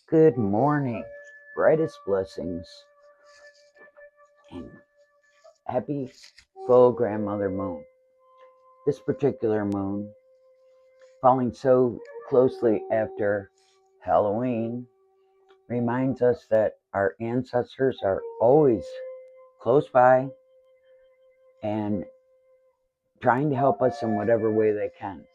Good morning, brightest blessings, and happy full grandmother moon. This particular moon, falling so closely after Halloween, reminds us that our ancestors are always close by and trying to help us in whatever way they can,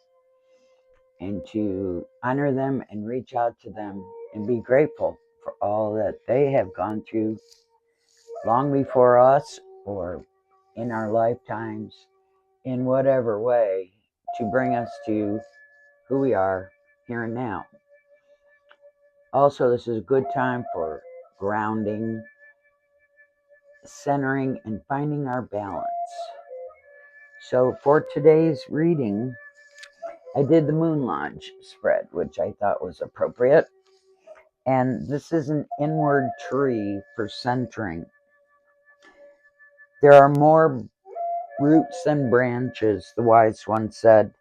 and to honor them and reach out to them and be grateful for all that they have gone through long before us or in our lifetimes in whatever way to bring us to who we are here and now. Also, this is a good time for grounding, centering, and finding our balance. So, for today's reading, I did the Moon Lodge spread, which I thought was appropriate. And this is an inward tree for centering. There are more roots than branches, the wise one said.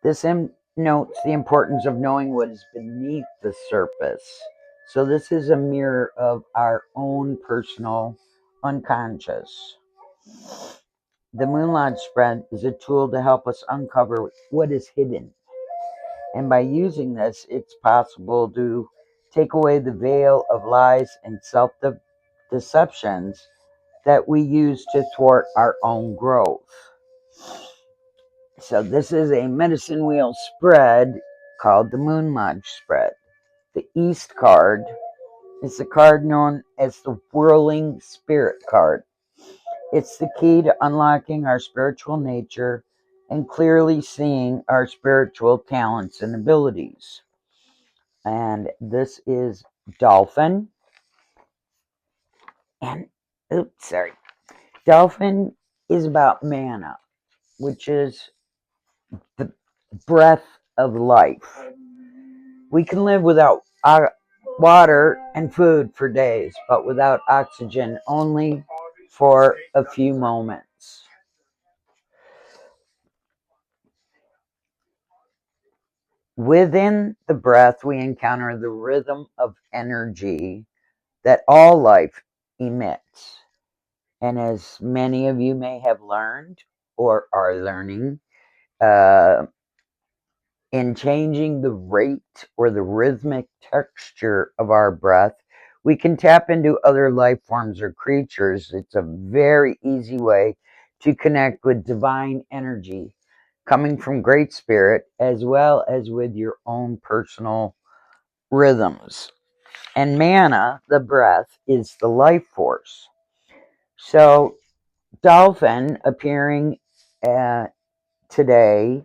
This notes the importance of knowing what is beneath the surface. So, this is a mirror of our own personal unconscious. The Moon Lodge spread is a tool to help us uncover what is hidden. And by using this, it's possible to take away the veil of lies and self deceptions that we use to thwart our own growth. So this is a medicine wheel spread called the Moon Lodge spread. The East card is the card known as the Whirling Spirit card. It's the key to unlocking our spiritual nature and clearly seeing our spiritual talents and abilities. And this is Dolphin. And, Dolphin is about mana, which is the breath of life. We can live without water and food for days, but without oxygen only for a few moments. Within the breath, we encounter the rhythm of energy that all life emits. And as many of you may have learned or are learning, uh, in changing the rate or the rhythmic texture of our breath, we can tap into other life forms or creatures. It's a very easy way to connect with divine energy coming from Great Spirit, as well as with your own personal rhythms. And mana, the breath, is the life force. So, Dolphin appearing today,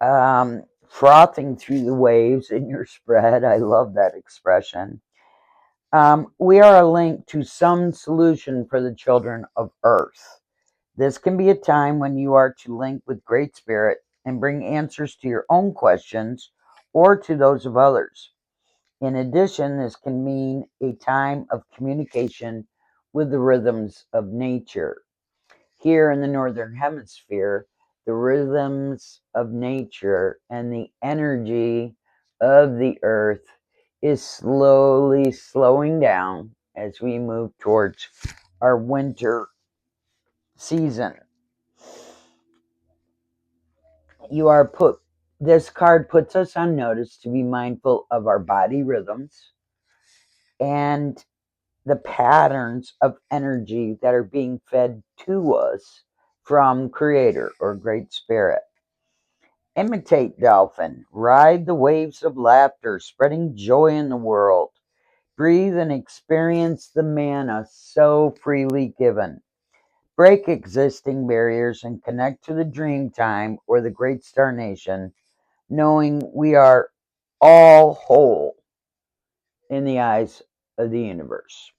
frothing through the waves in your spread. I love that expression. We are a link to some solution for the children of Earth. This can be a time when you are to link with Great Spirit and bring answers to your own questions or to those of others. In addition, this can mean a time of communication with the rhythms of nature. Here in the Northern Hemisphere, the rhythms of nature and the energy of the earth is slowly slowing down as we move towards our winter season. This card puts us on notice to be mindful of our body rhythms and the patterns of energy that are being fed to us from Creator or Great Spirit. Imitate Dolphin. Ride the waves of laughter, spreading joy in the world. Breathe and experience the mana so freely given. Break existing barriers and connect to the dream time or the great star nation, knowing we are all whole in the eyes of the universe.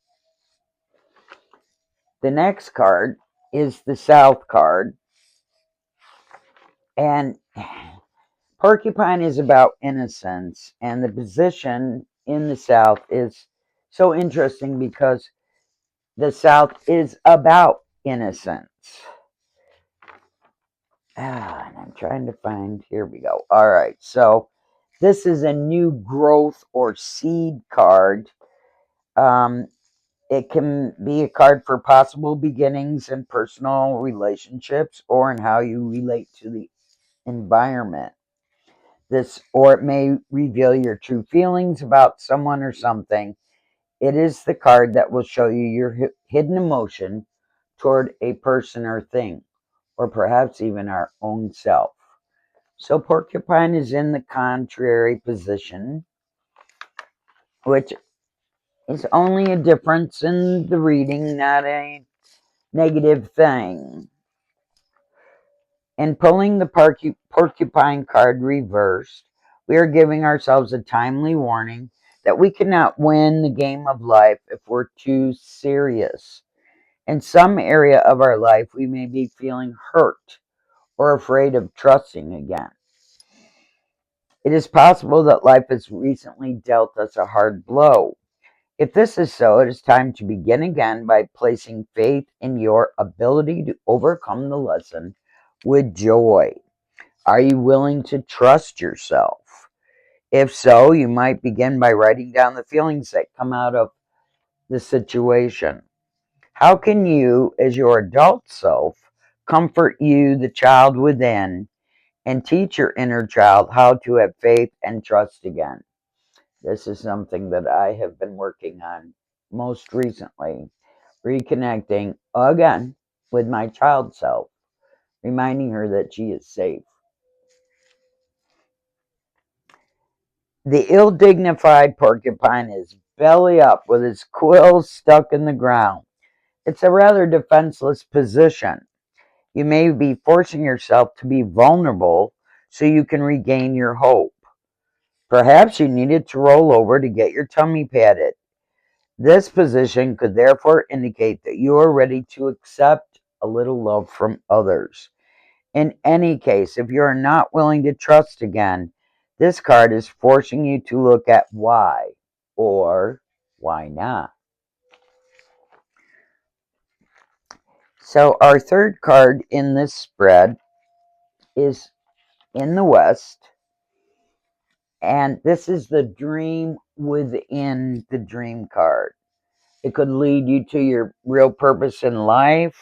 The next card is the South card. And Porcupine is about innocence, and the position in the South is so interesting because the South is about innocence. And I'm trying to find, here we go. All right, so This is a new growth or seed card. It can be a card for possible beginnings in personal relationships or in how you relate to the environment. Or it may reveal your true feelings about someone or something. It is the card that will show you your hidden emotion toward a person or thing, or perhaps even our own self. So porcupine is in the contrary position, which is only a difference in the reading, not a negative thing. In pulling the porcupine card reversed, we are giving ourselves a timely warning that we cannot win the game of life if we're too serious. In some area of our life, we may be feeling hurt or afraid of trusting again. It is possible that life has recently dealt us a hard blow. If this is so, it is time to begin again by placing faith in your ability to overcome the lesson with joy. Are you willing to trust yourself? If so, you might begin by writing down the feelings that come out of the situation. How can you, as your adult self, comfort you, the child within, and teach your inner child how to have faith and trust again? This is something that I have been working on most recently, reconnecting again with my child self, reminding her that she is safe. The ill-dignified porcupine is belly up with its quills stuck in the ground. It's a rather defenseless position. You may be forcing yourself to be vulnerable so you can regain your hope. Perhaps you needed to roll over to get your tummy patted. This position could therefore indicate that you are ready to accept a little love from others. In any case, if you are not willing to trust again, this card is forcing you to look at why or why not. So our third card in this spread is in the West, and this is the dream within the dream card. It could lead you to your real purpose in life,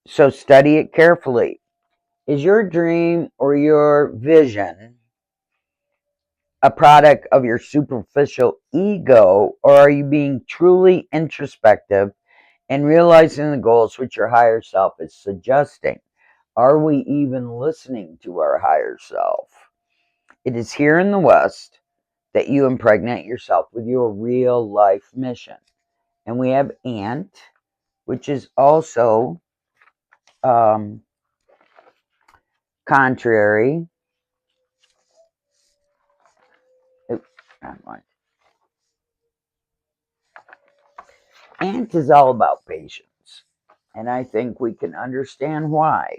so study it carefully. Is your dream or your vision a product of your superficial ego, or are you being truly introspective and realizing the goals which your higher self is suggesting? Are we even listening to our higher self? It is here in the West that you impregnate yourself with your real life mission. And we have Ant, which is also contrary. Ant is all about patience, and I think we can understand why.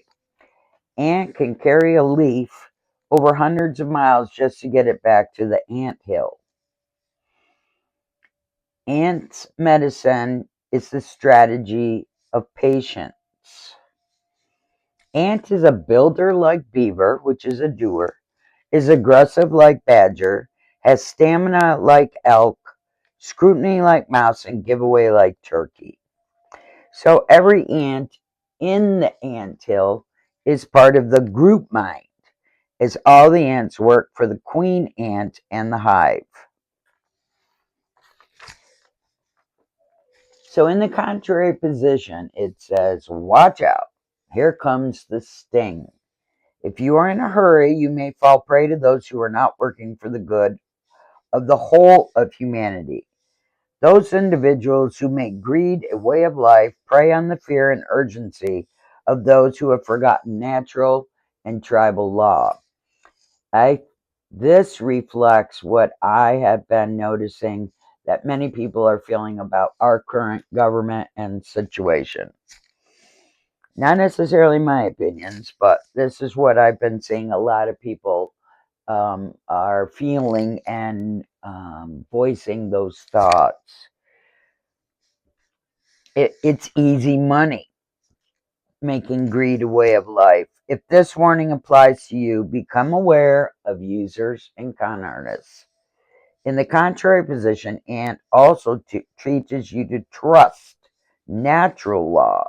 Ant can carry a leaf over hundreds of miles just to get it back to the ant hill. Ant's medicine is the strategy of patience. Ant is a builder like beaver, which is a doer, is aggressive like badger, has stamina like elk, scrutiny like mouse, and giveaway like turkey. So every ant in the anthill is part of the group mind, as all the ants work for the queen ant and the hive. So in the contrary position, it says, watch out, here comes the sting. If you are in a hurry, you may fall prey to those who are not working for the good of the whole of humanity. Those individuals who make greed a way of life prey on the fear and urgency of those who have forgotten natural and tribal law. This reflects what I have been noticing that many people are feeling about our current government and situation. Not necessarily my opinions, but this is what I've been seeing a lot of people are feeling and voicing those thoughts. It's easy money making greed a way of life. If this warning applies to you, become aware of users and con artists. In the contrary position, Ant also teaches you to trust natural law.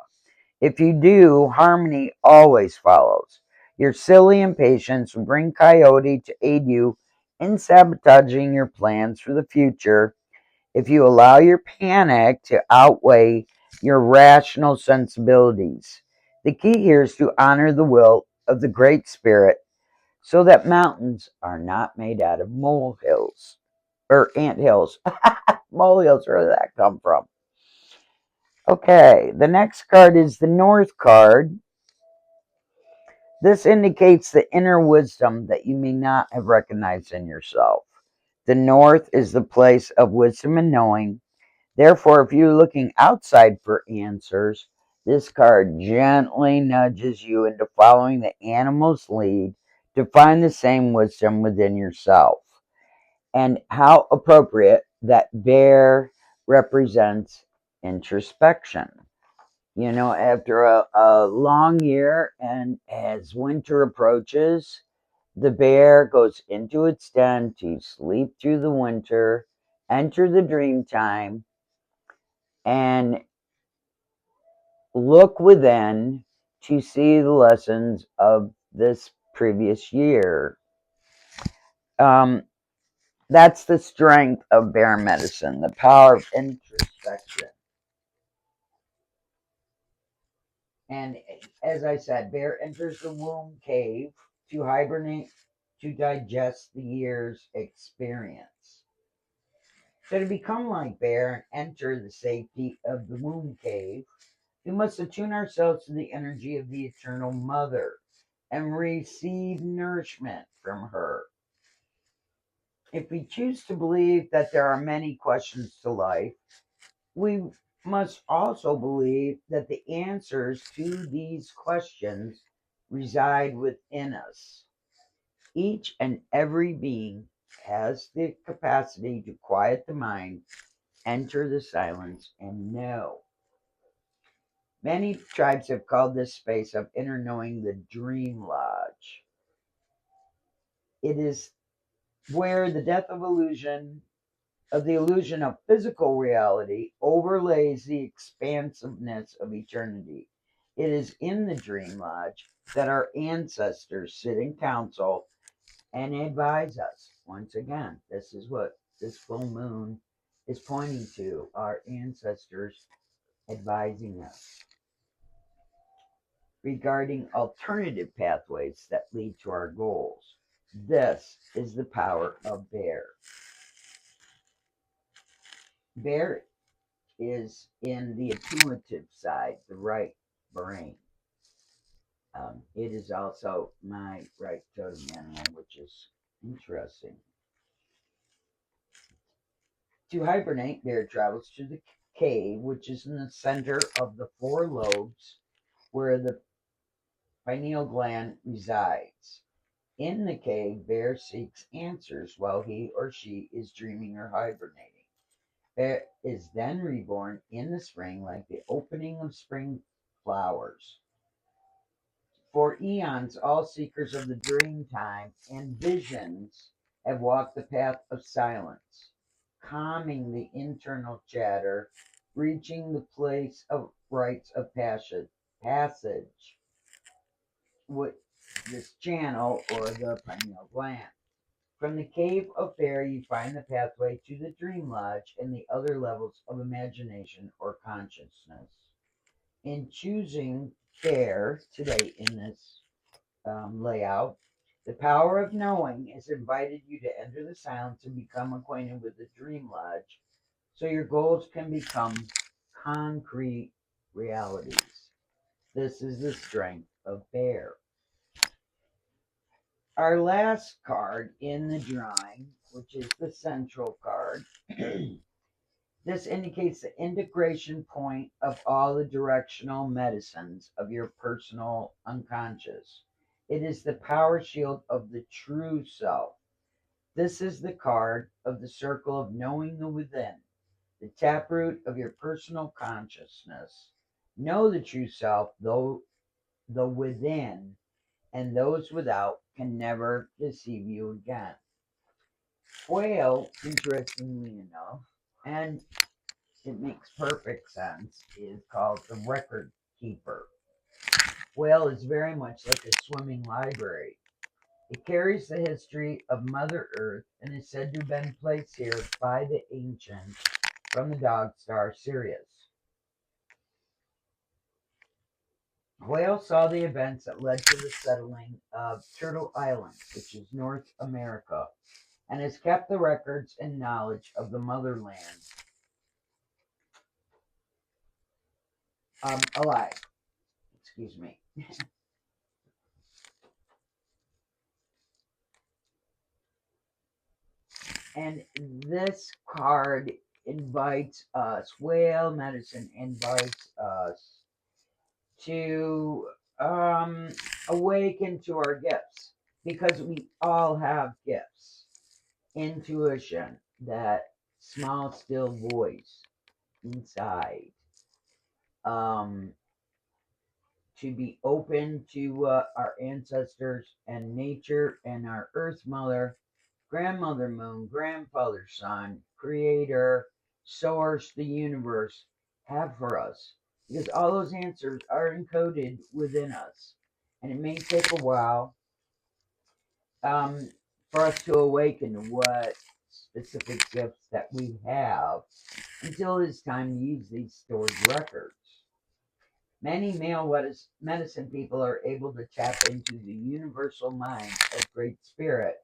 If you do, harmony always follows. Your silly impatience will bring Coyote to aid you in sabotaging your plans for the future if you allow your panic to outweigh your rational sensibilities. The key here is to honor the will of the Great Spirit so that mountains are not made out of molehills or ant hills. Molehills, where did that come from? Okay, the next card is the North card. This indicates the inner wisdom that you may not have recognized in yourself. The North is the place of wisdom and knowing. Therefore, if you're looking outside for answers, this card gently nudges you into following the animal's lead to find the same wisdom within yourself. And how appropriate that bear represents introspection. You know, after a long year and as winter approaches, the bear goes into its den to sleep through the winter, enter the dream time, and look within to see the lessons of this previous year. That's the strength of bear medicine, the power of introspection. And as I said, bear enters the womb cave to hibernate, to digest the year's experience. So to become like bear and enter the safety of the womb cave, we must attune ourselves to the energy of the eternal mother and receive nourishment from her. If we choose to believe that there are many questions to life, we must also believe that the answers to these questions reside within us. Each and every being has the capacity to quiet the mind, enter the silence, and know. Many tribes have called this space of inner knowing the dream lodge. It is where the death of the illusion of physical reality overlays the expansiveness of eternity. It is in the dream lodge that our ancestors sit in council and advise us. Once again, this is what this full moon is pointing to, our ancestors advising us regarding alternative pathways that lead to our goals. This is the power of bear. Bear is in the intuitive side, the right brain. It is also my right totem animal, which is interesting. To hibernate, bear travels to the cave, which is in the center of the four lobes where the pineal gland resides. In the cave, bear seeks answers while he or she is dreaming or hibernating. Bear is then reborn in the spring like the opening of spring flowers. For eons, all seekers of the dream time and visions have walked the path of silence, calming the internal chatter, reaching the place of rites of passage, with this channel or the pineal gland. From the cave of bear, you find the pathway to the dream lodge and the other levels of imagination or consciousness. In choosing bear today in this layout, the power of knowing has invited you to enter the silence and become acquainted with the dream lodge so your goals can become concrete realities. This is the strength of bear. Our last card in the drawing, which is the central card, this indicates the integration point of all the directional medicines of your personal unconscious. It is the power shield of the true self. This is the card of the circle of knowing the within, the taproot of your personal consciousness. Know the true self, though the within and those without can never deceive you again. Whale, interestingly enough, and it makes perfect sense, is called the record keeper. Whale is very much like a swimming library. It carries the history of Mother Earth and is said to have been placed here by the ancients from the dog star Sirius. Whale saw the events that led to the settling of Turtle Island, which is North America, and has kept the records and knowledge of the motherland alive. Excuse me. And this card invites us, Whale Medicine invites us to awaken to our gifts, because we all have gifts. Intuition, that small, still voice inside. Um, to be open to our ancestors and nature and our Earth Mother, Grandmother Moon, Grandfather Sun, Creator, Source, the universe have for us. Because all those answers are encoded within us. And it may take a while um, for us to awaken to what specific gifts that we have until it's time to use these stored records. Many male medicine people are able to tap into the universal mind of Great Spirit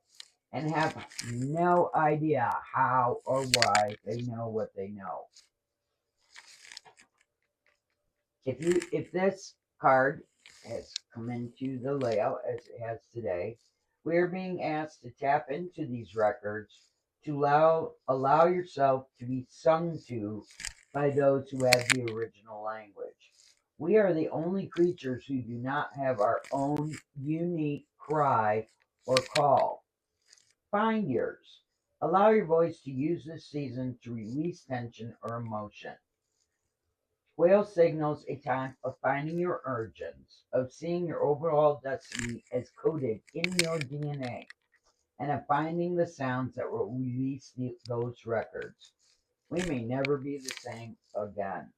and have no idea how or why they know what they know. If this card has come into the layout as it has today, we are being asked to tap into these records to allow yourself to be sung to by those who have the original language. We are the only creatures who do not have our own unique cry or call. Find yours. Allow your voice to use this season to release tension or emotion. Whale signals a time of finding your origins, of seeing your overall destiny as coded in your DNA, and of finding the sounds that will release those records. We may never be the same again.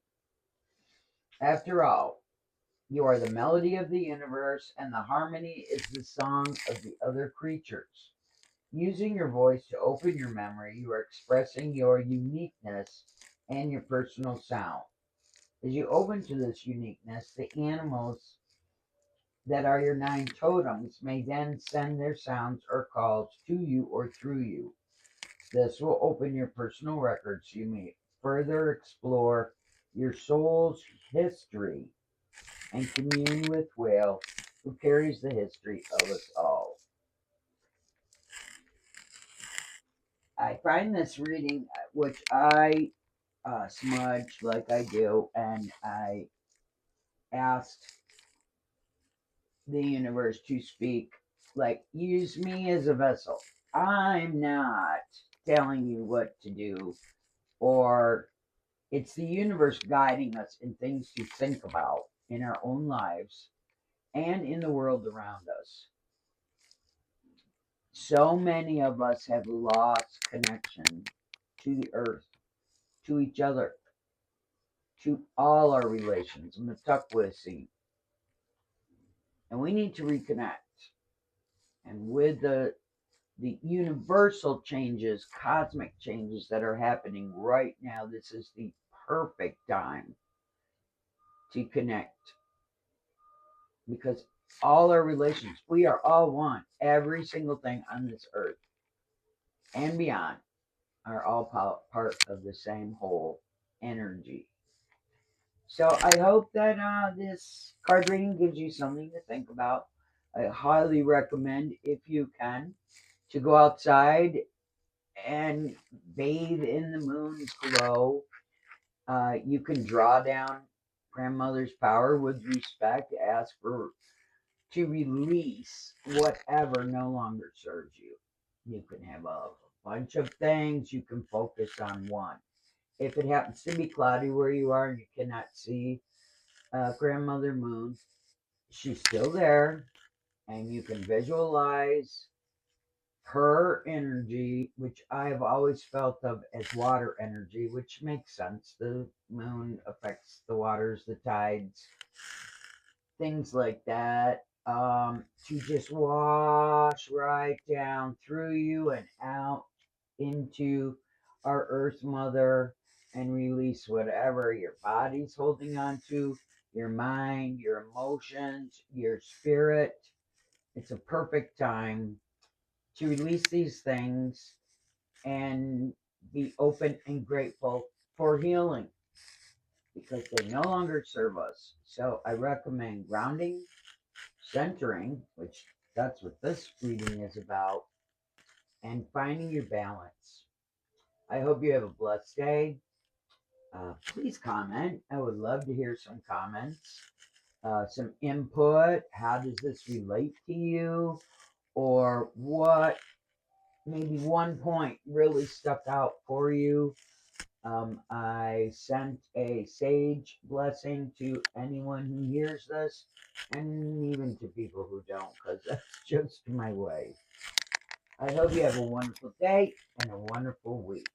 After all, you are the melody of the universe, and the harmony is the song of the other creatures. Using your voice to open your memory, you are expressing your uniqueness and your personal sound. As you open to this uniqueness, the animals that are your 9 totems may then send their sounds or calls to you or through you. This will open your personal records so you may further explore your soul's history and commune with Whale, who carries the history of us all. I find this reading, which I smudged like I do, and I asked the universe to speak, like, use me as a vessel. I'm not telling you what to do, or it's the universe guiding us in things to think about in our own lives and in the world around us. So many of us have lost connection to the earth, to each other, to all our relations, Matukwisi, and we need to reconnect. And with the universal changes, cosmic changes that are happening right now, this is the perfect time to connect, because all our relations, we are all one. Every single thing on this earth and beyond are all part of the same whole energy. So I hope that this card reading gives you something to think about. I highly recommend, if you can, to go outside and bathe in the moon's glow. You can draw down grandmother's power with respect, ask for to release whatever no longer serves you. You can have a bunch of things, you can focus on one. If it happens to be cloudy where you are and you cannot see grandmother moon, she's still there. and you can visualize her energy, which I have always felt of as water energy, which makes sense. The moon affects the waters, the tides, things like that. To just wash right down through you and out into our Earth Mother and release whatever your body's holding on to, your mind, your emotions, your spirit. It's a perfect time to release these things and be open and grateful for healing because they no longer serve us. So I recommend grounding, centering, which that's what this reading is about, and finding your balance. I hope you have a blessed day. Please comment. I would love to hear some comments, some input. How does this relate to you? Or what maybe one point really stuck out for you. I sent a sage blessing to anyone who hears this, and even to people who don't, because that's just my way. I hope you have a wonderful day and a wonderful week.